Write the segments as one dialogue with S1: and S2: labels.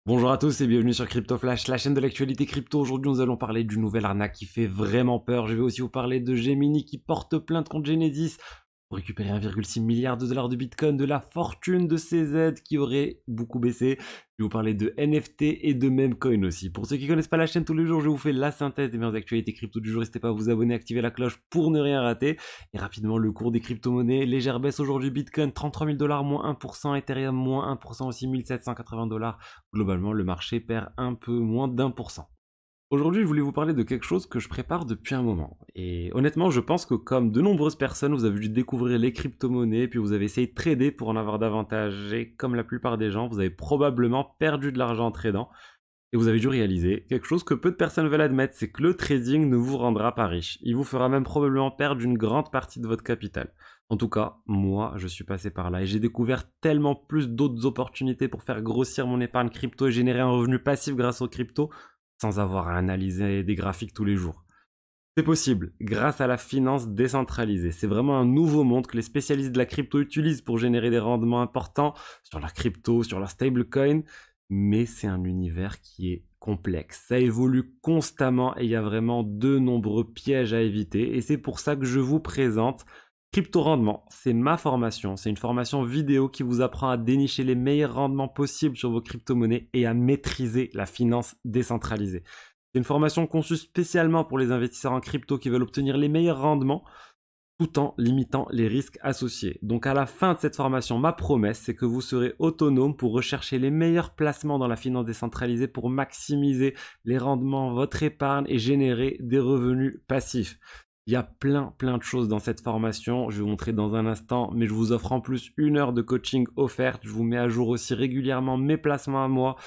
S1: Bonjour à tous et bienvenue sur Crypto Flash, la chaîne de l'actualité crypto. Aujourd'hui, nous allons parler d'une nouvelle arnaque qui fait vraiment peur. Je vais aussi vous parler de Gemini qui porte plainte contre Genesis pour récupérer 1,6 milliard de dollars de Bitcoin, de la fortune de CZ qui aurait beaucoup baissé. Je vais vous parler de NFT et de Memecoin aussi. Pour ceux qui ne connaissent pas la chaîne tous les jours, je vous fais la synthèse des meilleures actualités crypto du jour. N'hésitez pas à vous abonner, activer la cloche pour ne rien rater. Et rapidement, le cours des crypto-monnaies. Légère baisse aujourd'hui, Bitcoin 33 000 dollars, moins 1%, Ethereum moins 1% aussi, 1780 dollars. Globalement, le marché perd un peu moins d'1%. Aujourd'hui, je voulais vous parler de quelque chose que je prépare depuis un moment. Et honnêtement, je pense que comme de nombreuses personnes, vous avez dû découvrir les crypto-monnaies, puis vous avez essayé de trader pour en avoir davantage. Et comme la plupart des gens, vous avez probablement perdu de l'argent en tradant. Et vous avez dû réaliser quelque chose que peu de personnes veulent admettre, c'est que le trading ne vous rendra pas riche. Il vous fera même probablement perdre une grande partie de votre capital. En tout cas, moi, je suis passé par là et j'ai découvert tellement plus d'autres opportunités pour faire grossir mon épargne crypto et générer un revenu passif grâce aux crypto sans avoir à analyser des graphiques tous les jours. C'est possible, grâce à la finance décentralisée. C'est vraiment un nouveau monde que les spécialistes de la crypto utilisent pour générer des rendements importants sur leur crypto, sur leur stablecoin, mais c'est un univers qui est complexe. Ça évolue constamment et il y a vraiment de nombreux pièges à éviter et c'est pour ça que je vous présente Crypto Rendement. C'est ma formation, c'est une formation vidéo qui vous apprend à dénicher les meilleurs rendements possibles sur vos crypto-monnaies et à maîtriser la finance décentralisée. C'est une formation conçue spécialement pour les investisseurs en crypto qui veulent obtenir les meilleurs rendements tout en limitant les risques associés. Donc à la fin de cette formation, ma promesse, c'est que vous serez autonome pour rechercher les meilleurs placements dans la finance décentralisée pour maximiser les rendements, votre épargne et générer des revenus passifs. Il y a plein de choses dans cette formation, je vais vous montrer dans un instant, mais je vous offre en plus 1 heure de coaching offerte, je vous mets à jour aussi régulièrement mes placements à moi,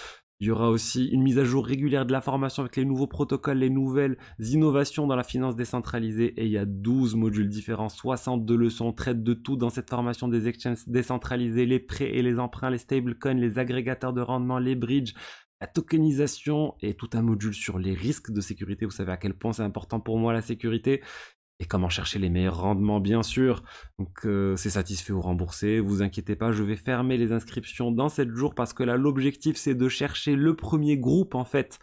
S1: il y aura aussi une mise à jour régulière de la formation avec les nouveaux protocoles, les nouvelles innovations dans la finance décentralisée et il y a 12 modules différents, 62 leçons, on traite de tout dans cette formation des exchanges décentralisés, les prêts et les emprunts, les stablecoins, les agrégateurs de rendement, les bridges, la tokenisation et tout un module sur les risques de sécurité. Vous savez à quel point c'est important pour moi la sécurité et comment chercher les meilleurs rendements bien sûr. Donc c'est satisfait ou remboursé, vous inquiétez pas, je vais fermer les inscriptions dans 7 jours parce que là l'objectif c'est de chercher le premier groupe en fait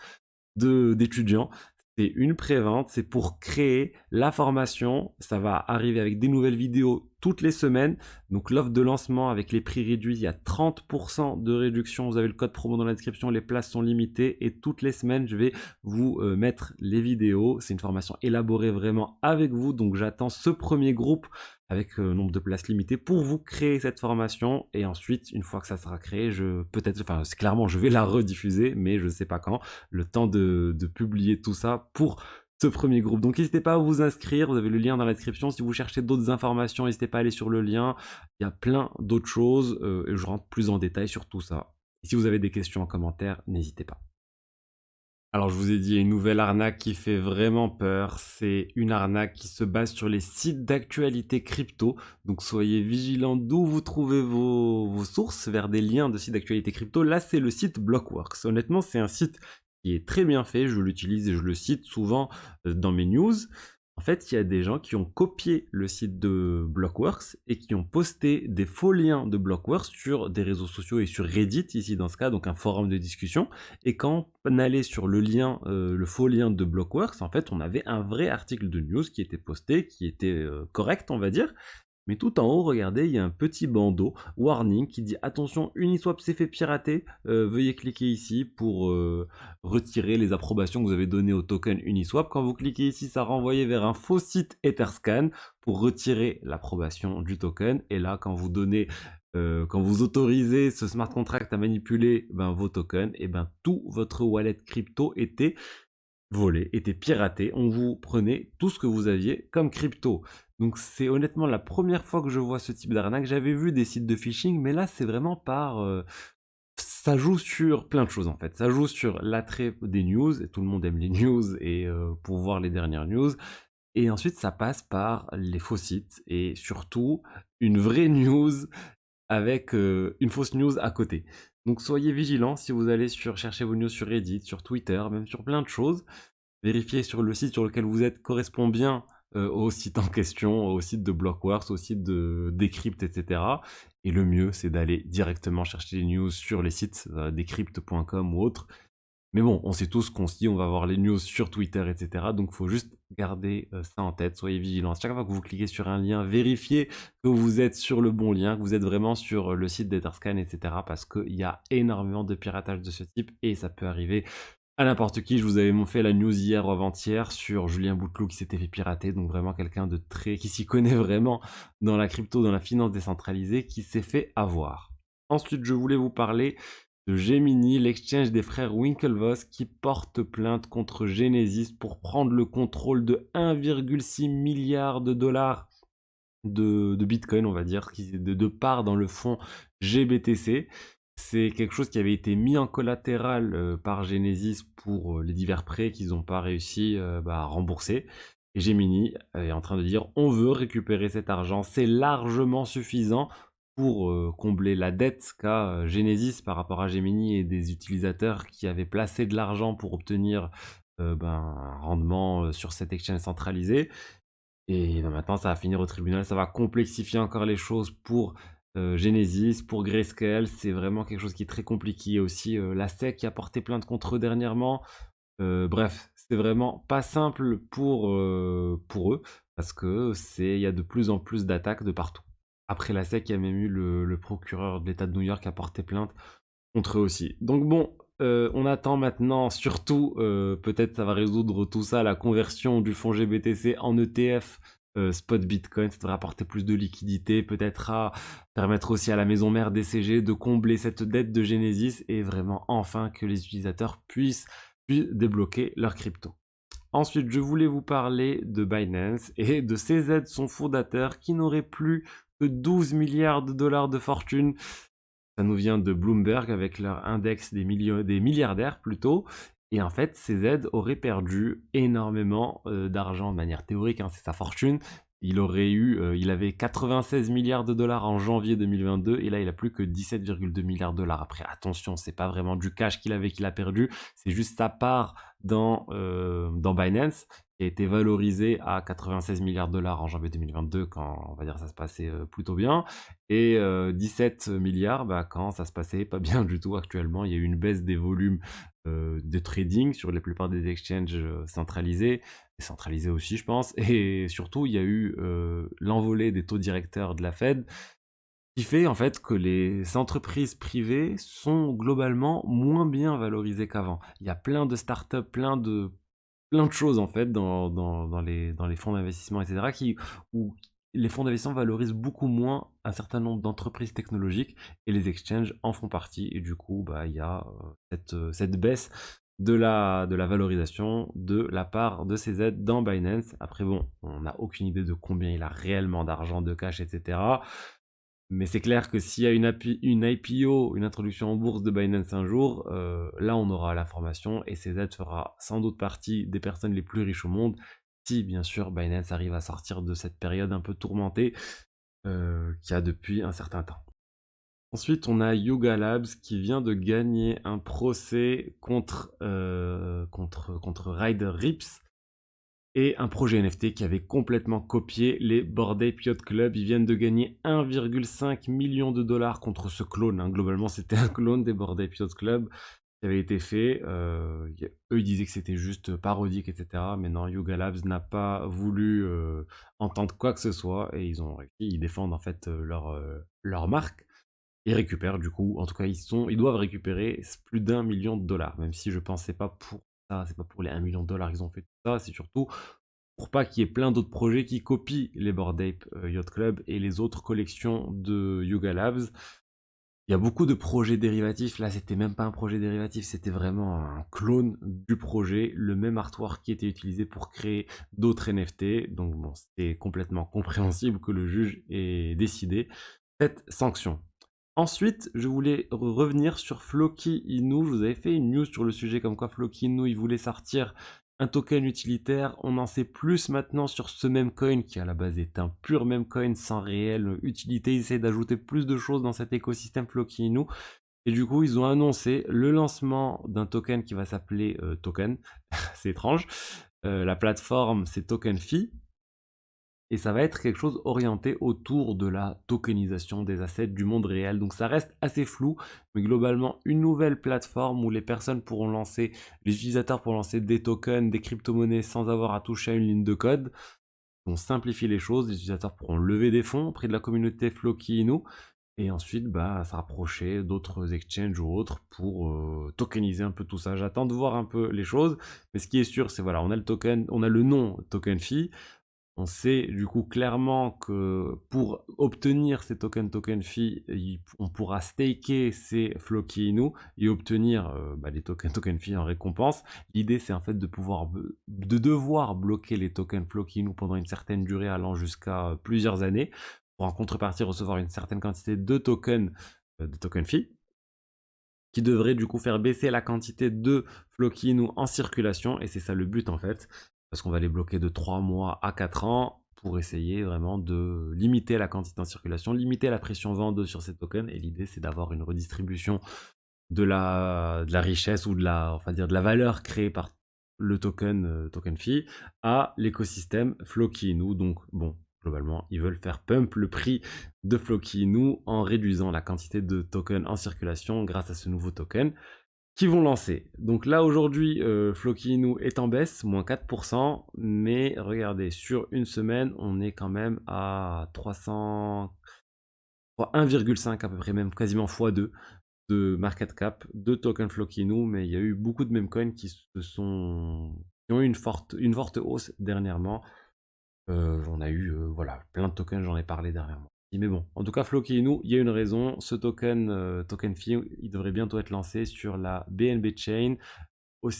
S1: d'étudiants. C'est une prévente, c'est pour créer la formation. Ça va arriver avec des nouvelles vidéos toutes les semaines. Donc l'offre de lancement avec les prix réduits, il y a 30% de réduction. Vous avez le code promo dans la description, les places sont limitées et toutes les semaines, je vais vous mettre les vidéos. C'est une formation élaborée vraiment avec vous. Donc j'attends ce premier groupe avec nombre de places limitées pour vous créer cette formation et ensuite une fois que ça sera créé, c'est clairement je vais la rediffuser mais je ne sais pas quand, le temps de publier tout ça pour ce premier groupe. Donc n'hésitez pas à vous inscrire, vous avez le lien dans la description. Si vous cherchez d'autres informations, n'hésitez pas à aller sur le lien. Il y a plein d'autres choses et je rentre plus en détail sur tout ça. Et si vous avez des questions en commentaire, n'hésitez pas. Alors je vous ai dit, il y a une nouvelle arnaque qui fait vraiment peur. C'est une arnaque qui se base sur les sites d'actualité crypto. Donc soyez vigilants d'où vous trouvez vos sources vers des liens de sites d'actualité crypto. Là, c'est le site Blockworks. Honnêtement, c'est un site qui est très bien fait. Je l'utilise et je le cite souvent dans mes news. En fait, il y a des gens qui ont copié le site de Blockworks et qui ont posté des faux liens de Blockworks sur des réseaux sociaux et sur Reddit, ici dans ce cas, donc un forum de discussion. Et quand on allait sur le lien, le faux lien de Blockworks, en fait, on avait un vrai article de news qui était posté, qui était correct, on va dire. Mais tout en haut, regardez, il y a un petit bandeau warning qui dit attention, Uniswap s'est fait pirater, veuillez cliquer ici pour retirer les approbations que vous avez données au token Uniswap. Quand vous cliquez ici, ça renvoie vers un faux site Etherscan pour retirer l'approbation du token. Et là, quand vous autorisez ce smart contract à manipuler vos tokens, et tout votre wallet crypto était volé, était piraté. On vous prenait tout ce que vous aviez comme crypto. Donc c'est honnêtement la première fois que je vois ce type d'arnaque. J'avais vu des sites de phishing, mais là c'est vraiment ça joue sur plein de choses en fait. Ça joue sur l'attrait des news, et tout le monde aime les news, et pour voir les dernières news. Et ensuite ça passe par les faux sites, et surtout une vraie news avec une fausse news à côté. Donc soyez vigilants si vous allez chercher vos news sur Reddit, sur Twitter, même sur plein de choses. Vérifiez sur le site sur lequel vous êtes correspond bien au site en question, au site de Blockworks, au site de Decrypt, etc. Et le mieux, c'est d'aller directement chercher les news sur les sites decrypt.com ou autres. Mais bon, on sait tous qu'on se dit on va voir les news sur Twitter, etc. Donc il faut juste garder ça en tête, soyez vigilants. Chaque fois que vous cliquez sur un lien, vérifiez que vous êtes sur le bon lien, que vous êtes vraiment sur le site d'Etherscan, etc. Parce qu'il y a énormément de piratage de ce type et ça peut arriver à n'importe qui. Je vous avais fait la news hier ou avant-hier sur Julien Bouteloup qui s'était fait pirater, donc vraiment quelqu'un de très qui s'y connaît vraiment dans la crypto, dans la finance décentralisée, qui s'est fait avoir. Ensuite, je voulais vous parler de Gemini, l'exchange des frères Winklevoss qui porte plainte contre Genesis pour prendre le contrôle de 1,6 milliard de dollars de Bitcoin, on va dire, de part dans le fonds GBTC. C'est quelque chose qui avait été mis en collatéral par Genesis pour les divers prêts qu'ils n'ont pas réussi à rembourser. Et Gemini est en train de dire on veut récupérer cet argent, c'est largement suffisant pour combler la dette qu'a Genesis par rapport à Gemini et des utilisateurs qui avaient placé de l'argent pour obtenir un rendement sur cette exchange centralisée. Et maintenant, ça va finir au tribunal, ça va complexifier encore les choses pour Genesis, pour Grayscale. C'est vraiment quelque chose qui est très compliqué. Il y a aussi la SEC qui a porté plainte contre eux dernièrement. Bref, c'est vraiment pas simple pour eux parce que il y a de plus en plus d'attaques de partout. Après la SEC, il y a même eu le procureur de l'État de New York qui a porté plainte contre eux aussi. Donc bon, on attend maintenant, surtout, peut-être ça va résoudre tout ça, la conversion du fonds GBTC en ETF spot Bitcoin. Ça devrait apporter plus de liquidité, peut-être à permettre aussi à la maison mère DCG de combler cette dette de Genesis et vraiment enfin que les utilisateurs puissent débloquer leur crypto. Ensuite, je voulais vous parler de Binance et de CZ, son fondateur, qui n'aurait plus que 12 milliards de dollars de fortune. Ça nous vient de Bloomberg avec leur index des milliardaires plutôt. Et en fait, CZ aurait perdu énormément d'argent de manière théorique, hein, c'est sa fortune. Il avait 96 milliards de dollars en janvier 2022 et là il a plus que 17,2 milliards de dollars. Après, attention, c'est pas vraiment du cash qu'il a perdu, c'est juste sa part dans Binance qui a été valorisé à 96 milliards de dollars en janvier 2022 quand on va dire ça se passait plutôt bien et 17 milliards quand ça se passait pas bien du tout actuellement. Il y a eu une baisse des volumes de trading sur la plupart des exchanges centralisés aussi je pense, et surtout il y a eu l'envolée des taux directeurs de la Fed qui fait en fait que les entreprises privées sont globalement moins bien valorisées qu'avant. Il y a plein de startups, plein de choses en fait dans les fonds d'investissement, etc. Où les fonds d'investissement valorisent beaucoup moins un certain nombre d'entreprises technologiques et les exchanges en font partie. Et du coup, il y a cette baisse de la valorisation de la part de ces aides dans Binance. Après, bon, on n'a aucune idée de combien il a réellement d'argent, de cash, etc. Mais c'est clair que s'il y a une IPO, une introduction en bourse de Binance un jour, là on aura l'information et CZ fera sans doute partie des personnes les plus riches au monde, si bien sûr Binance arrive à sortir de cette période un peu tourmentée qu'il y a depuis un certain temps. Ensuite, on a Yuga Labs qui vient de gagner un procès contre Ryder Rips et un projet NFT qui avait complètement copié les Bored Ape Yacht Club. Ils viennent de gagner 1,5 million de dollars contre ce clone, hein. Globalement, c'était un clone des Bored Ape Yacht Club qui avait été fait. Eux, ils disaient que c'était juste parodique, etc. Mais non, Yuga Labs n'a pas voulu entendre quoi que ce soit et ils ont réussi. Ils défendent en fait leur marque. Ils récupèrent du coup, en tout cas ils doivent récupérer plus d'1 million de dollars, même si je pensais pas pour ça, c'est pas pour les 1 million de dollars qu'ils ont fait tout ça, c'est surtout pour pas qu'il y ait plein d'autres projets qui copient les Bored Ape Yacht Club et les autres collections de Yuga Labs. Il y a beaucoup de projets dérivatifs, là c'était même pas un projet dérivatif, c'était vraiment un clone du projet, le même artwork qui était utilisé pour créer d'autres NFT, donc bon, c'était complètement compréhensible que le juge ait décidé cette sanction. Ensuite, je voulais revenir sur Floki Inu. Je vous avais fait une news sur le sujet comme quoi Floki Inu, il voulait sortir un token utilitaire. On en sait plus maintenant sur ce meme coin qui à la base est un pur meme coin sans réelle utilité. Ils essaient d'ajouter plus de choses dans cet écosystème Floki Inu. Et du coup, ils ont annoncé le lancement d'un token qui va s'appeler Token. C'est étrange. La plateforme, c'est TokenFi. et ça va être quelque chose orienté autour de la tokenisation des assets du monde réel. Donc ça reste assez flou, mais globalement une nouvelle plateforme où les personnes pourront lancer, les utilisateurs pourront lancer des tokens, des crypto-monnaies sans avoir à toucher à une ligne de code. On simplifie les choses, les utilisateurs pourront lever des fonds auprès de la communauté Floki Inu, et ensuite se rapprocher d'autres exchanges ou autres pour tokeniser un peu tout ça. J'attends de voir un peu les choses, mais ce qui est sûr, c'est voilà, on a le token, on a le nom token fee. On sait du coup clairement que pour obtenir ces tokens token fee, on pourra staker ces Floki Inu et obtenir les tokens token fee en récompense. L'idée c'est en fait de devoir bloquer les tokens Floki Inu pendant une certaine durée allant jusqu'à plusieurs années pour en contrepartie recevoir une certaine quantité de token fee qui devrait du coup faire baisser la quantité de Floki Inu en circulation, et c'est ça le but en fait, parce qu'on va les bloquer de 3 mois à 4 ans pour essayer vraiment de limiter la quantité en circulation, limiter la pression vendeuse sur ces tokens, et l'idée c'est d'avoir une redistribution de la richesse ou de la valeur créée par le token fee à l'écosystème Floki Inu. Donc bon, globalement, ils veulent faire pump le prix de Floki Inu en réduisant la quantité de tokens en circulation grâce à ce nouveau token qui vont lancer. Donc là aujourd'hui, Floki Inu est en baisse, moins 4%, mais regardez, sur une semaine, on est quand même à 1,5 à peu près, même quasiment x2 de market cap de token Floki Inu, mais il y a eu beaucoup de meme coins qui ont eu une forte hausse dernièrement. On a eu plein de tokens, j'en ai parlé dernièrement. Mais bon, en tout cas, Floki Inu, il y a une raison. Ce token fee, il devrait bientôt être lancé sur la BNB Chain,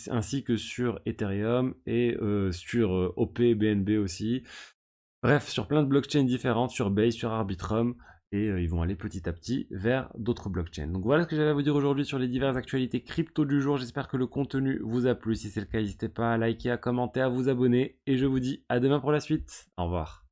S1: ainsi que sur Ethereum et sur OP BNB aussi. Bref, sur plein de blockchains différentes, sur Base, sur Arbitrum, et ils vont aller petit à petit vers d'autres blockchains. Donc voilà ce que j'avais à vous dire aujourd'hui sur les diverses actualités crypto du jour. J'espère que le contenu vous a plu. Si c'est le cas, n'hésitez pas à liker, à commenter, à vous abonner, et je vous dis à demain pour la suite. Au revoir.